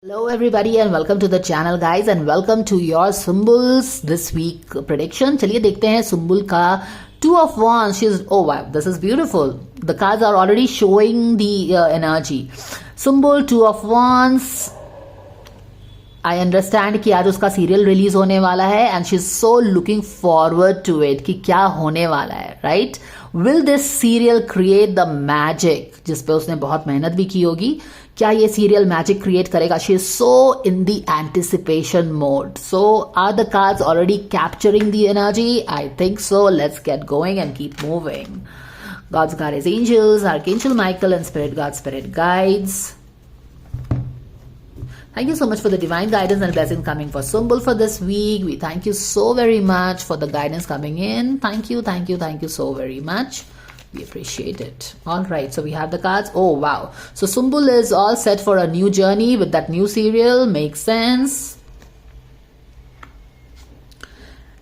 Hello everybody and welcome to the channel guys and welcome to your Sumbul's this week prediction. चलिए देखते हैं सुम्बुल का Two of Wands. She's oh wow, this is beautiful. The cards are already showing the energy. Sumbul Two of Wands. I understand कि आज उसका serial release होने वाला है and she is so looking forward to it कि क्या होने वाला है, right? Will this serial create the magic जिसपे उसने बहुत मेहनत भी की होगी? क्या ये सीरियल मैजिक क्रिएट करेगा? She is so in the anticipation mode. So are the cards already capturing the energy? I think so. Let's get going and keep moving. God's guardian angels, Archangel Michael and Spirit God, Spirit guides. Thank you so much for the divine guidance and blessings coming for Sumbul for this week. We thank you so very much for the guidance coming in. Thank you so very much. We appreciate it. All right, so we have the cards. Oh wow. So Sumbul is all set for a new journey with that new serial. Makes sense.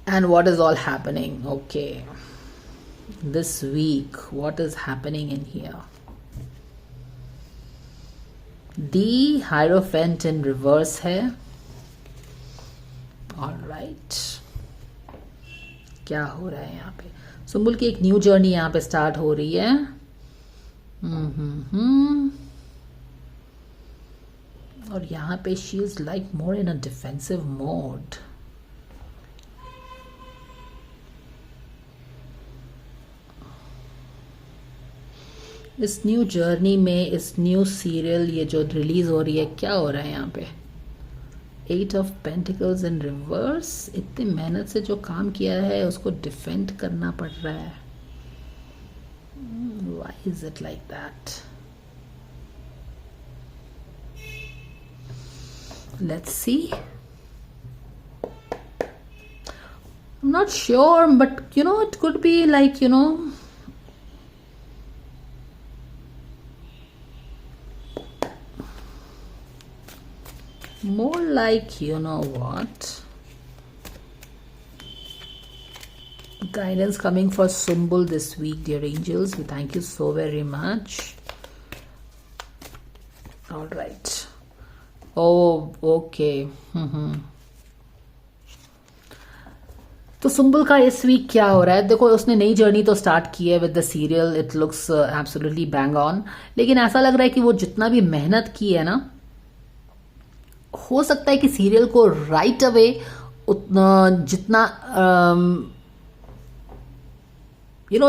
And what is all happening? Okay. This week, what is happening in here? The Hierophant in reverse है. Alright. क्या हो रहा है यहाँ पे? सुम्बुल की एक new journey यहाँ पे स्टार्ट हो रही है. और यहाँ पे she is like more in a defensive mode. इस न्यू जर्नी में इस न्यू सीरियल ये जो रिलीज हो रही है, क्या हो रहा है यहाँ पे? 8 ऑफ पेंटिकल्स इन रिवर्स. इतनी मेहनत से जो काम किया है उसको डिफेंड करना पड़ रहा है. Why is it like that? Let's see. I am not sure but it could be like more like what, guidance coming for Sumbul this week, dear angels. We thank you so very much. All right. Oh okay. तो सुम्बुल का इस week क्या हो रहा है? देखो, उसने नई जर्नी तो स्टार्ट की है with the serial. It looks absolutely bang on. लेकिन ऐसा लग रहा है कि वो जितना भी मेहनत की है ना, हो सकता है कि सीरियल को राइट अवे जितना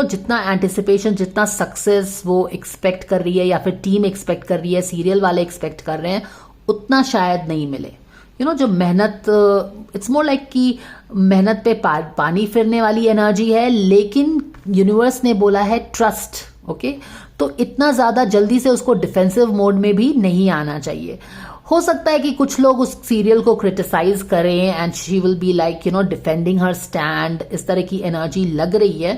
जितना एंटिसिपेशन, जितना सक्सेस वो एक्सपेक्ट कर रही है या फिर टीम एक्सपेक्ट कर रही है, सीरियल वाले एक्सपेक्ट कर रहे हैं, उतना शायद नहीं मिले. जो मेहनत, इट्स मोर लाइक कि मेहनत पे पानी फिरने वाली एनर्जी है. लेकिन यूनिवर्स ने बोला है ट्रस्ट. ओके, तो इतना ज्यादा जल्दी से उसको डिफेंसिव मोड में भी नहीं आना चाहिए. हो सकता है कि कुछ लोग उस सीरियल को क्रिटिसाइज करें and she will be like defending her stand. इस तरह की एनर्जी लग रही है.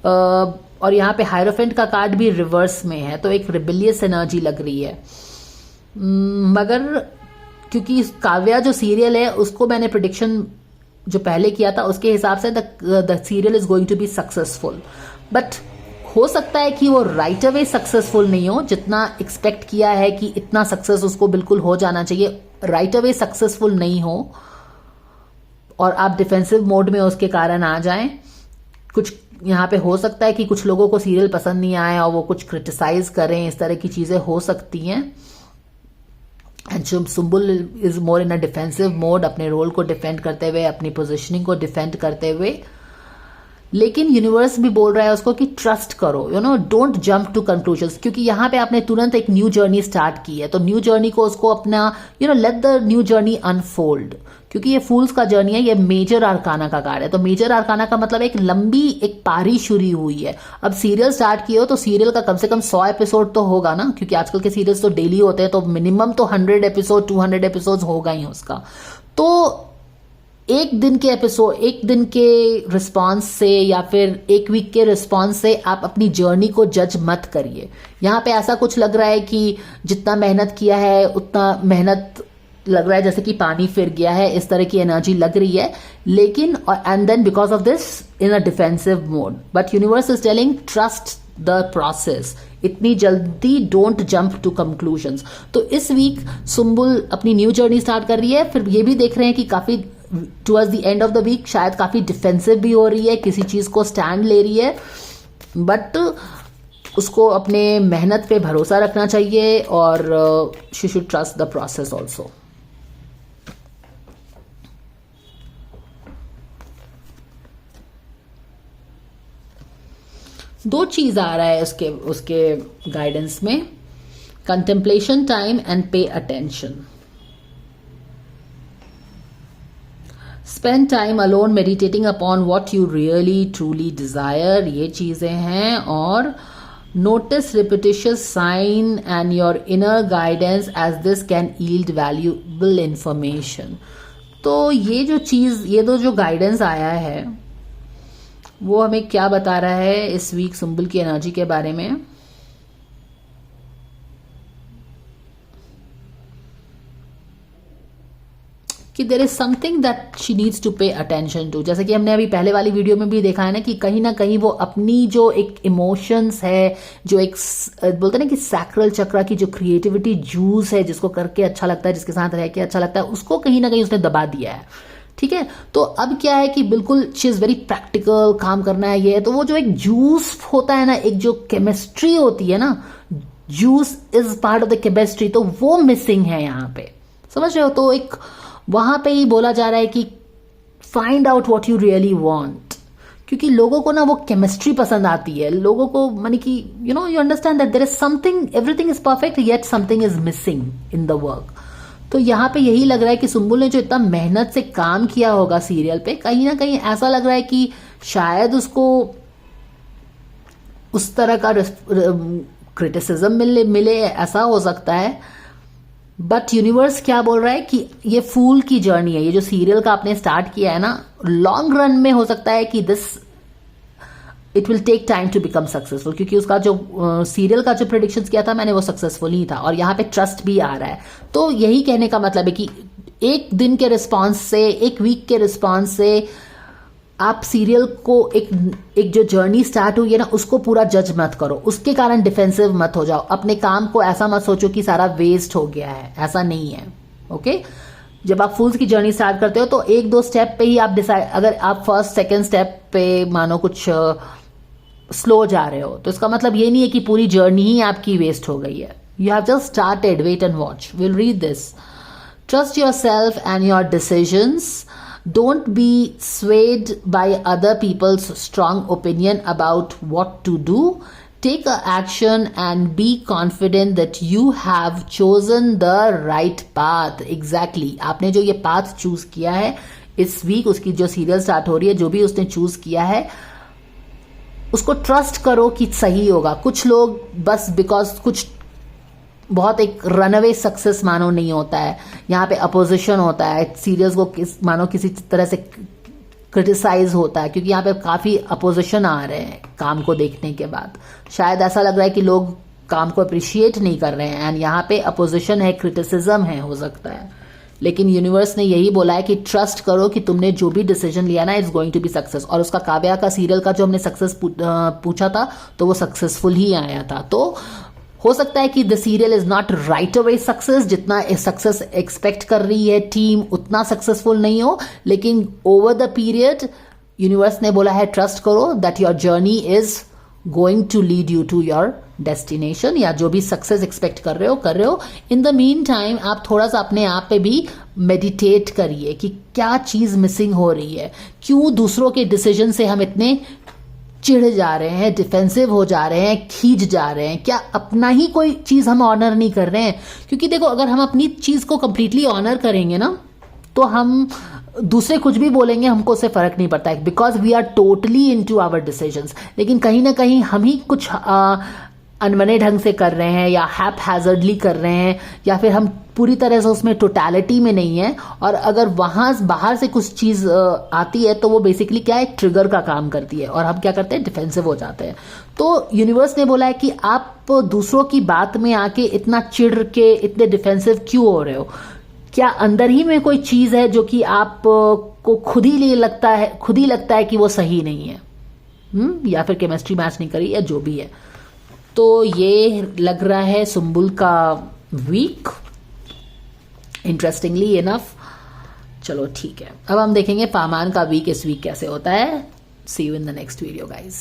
और यहाँ पे हायरोफेंट का कार्ड भी रिवर्स में है, तो एक रिबेलियस एनर्जी लग रही है. मगर क्योंकि काव्या जो सीरियल है उसको मैंने प्रिडिक्शन जो पहले किया था उसके हिसाब से the serial is going to be successful. But हो सकता है कि वो राइट अवे सक्सेसफुल नहीं हो. जितना एक्सपेक्ट किया है कि इतना सक्सेस उसको बिल्कुल हो जाना चाहिए, राइट अवे सक्सेसफुल नहीं हो और आप डिफेंसिव मोड में उसके कारण आ जाएं. कुछ यहाँ पे हो सकता है कि कुछ लोगों को सीरियल पसंद नहीं आए और वो कुछ क्रिटिसाइज करें. इस तरह की चीजें हो सकती हैं. And Sumbul is more in a defensive mode, अपने रोल को डिफेंड करते हुए, अपनी पोजिशनिंग को डिफेंड करते हुए. लेकिन यूनिवर्स भी बोल रहा है उसको कि ट्रस्ट करो, डोंट जंप टू कंक्लूजन्स. क्योंकि यहाँ पे आपने तुरंत एक न्यू जर्नी स्टार्ट की है, तो न्यू जर्नी को उसको अपना let the new journey unfold. क्योंकि ये फूल्स का जर्नी है, ये मेजर आर्काना का कार्ड है. तो मेजर आर्काना का मतलब एक लंबी एक पारी शुरू हुई है. अब सीरियल स्टार्ट किए हो तो सीरियल का कम से कम 100 एपिसोड तो होगा ना, क्योंकि आजकल के सीरियल्स तो डेली होते हैं, तो मिनिमम तो 100 एपिसोड 200 एपिसोड होगा ही उसका. तो एक दिन के रिस्पांस से या फिर एक वीक के रिस्पांस से आप अपनी जर्नी को जज मत करिए. यहाँ पे ऐसा कुछ लग रहा है कि जितना मेहनत किया है उतना मेहनत लग रहा है जैसे कि पानी फिर गया है. इस तरह की एनर्जी लग रही है. लेकिन and then because of this in a defensive mode. But universe is telling trust the process. इतनी जल्दी डोंट जंप टू कंक्लूजन्स। तो इस वीक सुम्बुल अपनी न्यू जर्नी स्टार्ट कर रही है। फिर ये भी देख रहे हैं कि काफी towards the end of the week शायद काफी डिफेंसिव भी हो रही है, किसी चीज को स्टैंड ले रही है, बट उसको अपने मेहनत पे भरोसा रखना चाहिए और she should trust the process also. दो चीज आ रहा है उसके गाइडेंस में, contemplation time and pay attention. Spend time alone meditating upon what you really truly desire, ये चीजें हैं। और notice repetitious sign and your inner guidance as this can yield valuable information. तो ये दो जो गाइडेंस आया है वो हमें क्या बता रहा है इस वीक सुम्बुल की एनर्जी के बारे में? कि there is something that she needs to pay attention to. जैसे कि हमने अभी पहले वाली वीडियो में भी देखा है ना कि कहीं ना कहीं वो अपनी जो एक इमोशंस है, जो एक बोलते हैं ना कि सैक्रल चक्र की जो क्रिएटिविटी जूस है, जिसको करके अच्छा लगता है, जिसके साथ रह के अच्छा लगता है, उसको कहीं ना कहीं उसने दबा दिया है। ठीक है, तो अब क्या है कि बिल्कुल शी इज वेरी प्रैक्टिकल, काम करना है ये। तो वो जो एक जूस होता है ना, एक जो केमिस्ट्री होती है ना, juice is part of the chemistry, तो वो मिसिंग है यहाँ पे, समझ रहे हो? तो एक वहां पे ही बोला जा रहा है कि find out what you really want, क्योंकि लोगों को ना वो केमिस्ट्री पसंद आती है। लोगों को माने कि you understand that there is something, everything is perfect yet something is missing in the work. तो यहाँ पे यही लग रहा है कि सुम्बुल ने जो इतना मेहनत से काम किया होगा सीरियल पे, कहीं ना कहीं ऐसा लग रहा है कि शायद उसको उस तरह का क्रिटिसिज्म मिले, ऐसा हो सकता है। बट यूनिवर्स क्या बोल रहा है कि ये फूल की जर्नी है, ये जो सीरियल का आपने स्टार्ट किया है ना, लॉन्ग रन में हो सकता है कि it will take time to become successful, क्योंकि उसका जो सीरियल का जो प्रेडिक्शंस किया था मैंने, वो सक्सेसफुल ही था। और यहाँ पे ट्रस्ट भी आ रहा है। तो यही कहने का मतलब है कि एक दिन के रिस्पॉन्स से, एक वीक के रिस्पॉन्स से आप सीरियल को एक जो जर्नी स्टार्ट हुई है ना, उसको पूरा जज मत करो, उसके कारण डिफेंसिव मत हो जाओ। अपने काम को ऐसा मत सोचो कि सारा वेस्ट हो गया है, ऐसा नहीं है। ओके, जब आप फूल्स की जर्नी स्टार्ट करते हो तो एक दो स्टेप पे ही आप डिसाइड, अगर आप फर्स्ट सेकंड स्टेप पे मानो कुछ स्लो जा रहे हो, तो इसका मतलब ये नहीं है कि पूरी जर्नी ही आपकी वेस्ट हो गई है। You have just started, wait and watch, will read this. Trust yourself and your decisions. Don't be swayed by other people's strong opinion about what to do. Take a action and be confident that you have chosen the right path. Exactly. आपने जो ये path choose किया है इस week, उसकी जो serial start हो रही है, जो भी उसने choose किया है, उसको ट्रस्ट करो कि सही होगा। कुछ लोग बस बिकॉज कुछ बहुत एक रनअवे सक्सेस मानो नहीं होता है, यहाँ पे अपोजिशन होता है, सीरियल्स को मानो किसी तरह से क्रिटिसाइज होता है, क्योंकि यहाँ पे काफी अपोजिशन आ रहे हैं काम को देखने के बाद। शायद ऐसा लग रहा है कि लोग काम को अप्रिशिएट नहीं कर रहे हैं, एंड यहाँ पे अपोजिशन है, क्रिटिसिज्म है, हो सकता है। लेकिन यूनिवर्स ने यही बोला है कि ट्रस्ट करो कि तुमने जो भी डिसीजन लिया ना, it's going to be success. और उसका काव्या का सीरियल का जो हमने सक्सेस पूछा था, तो वो सक्सेसफुल ही आया था। तो हो सकता है कि the serial is not right away success, जितना सक्सेस एक्सपेक्ट कर रही है टीम उतना सक्सेसफुल नहीं हो, लेकिन ओवर द पीरियड यूनिवर्स ने बोला है ट्रस्ट करो that your journey is going to lead you to your destination, या जो भी सक्सेस एक्सपेक्ट कर रहे हो। इन द मीन टाइम आप थोड़ा सा अपने आप पे भी मेडिटेट करिए कि क्या चीज मिसिंग हो रही है, क्यों दूसरों के डिसीजन से हम इतने चिढ़ जा रहे हैं, डिफेंसिव हो जा रहे हैं, खींच जा रहे हैं, क्या अपना ही कोई चीज हम ऑनर नहीं कर रहे हैं? क्योंकि देखो, अगर हम अपनी चीज को कंप्लीटली ऑनर करेंगे ना, तो हम दूसरे कुछ भी बोलेंगे हमको उससे फर्क नहीं पड़ता है, because we are totally into our decisions. लेकिन कहीं ना कहीं हम ही कुछ अनबने ढंग से कर रहे हैं, या हैप हैजर्डली कर रहे हैं, या फिर हम पूरी तरह से उसमें टोटलिटी में नहीं है। और अगर वहां बाहर से कुछ चीज आती है, तो वो बेसिकली क्या है, ट्रिगर का काम करती है, और हम क्या करते हैं, डिफेंसिव हो जाते हैं। तो यूनिवर्स ने बोला है कि आप दूसरों की बात में आके इतना चिढ़ के इतने डिफेंसिव क्यों हो रहे हो? क्या अंदर ही में कोई चीज है जो कि आप को खुद ही लगता है कि वो सही नहीं है, या फिर केमिस्ट्री मैच नहीं करी, या जो भी है। तो ये लग रहा है सुंबुल का वीक, इंटरेस्टिंगली इनफ। चलो ठीक है, अब हम देखेंगे फामान का वीक इस वीक कैसे होता है। See you in the next video guys.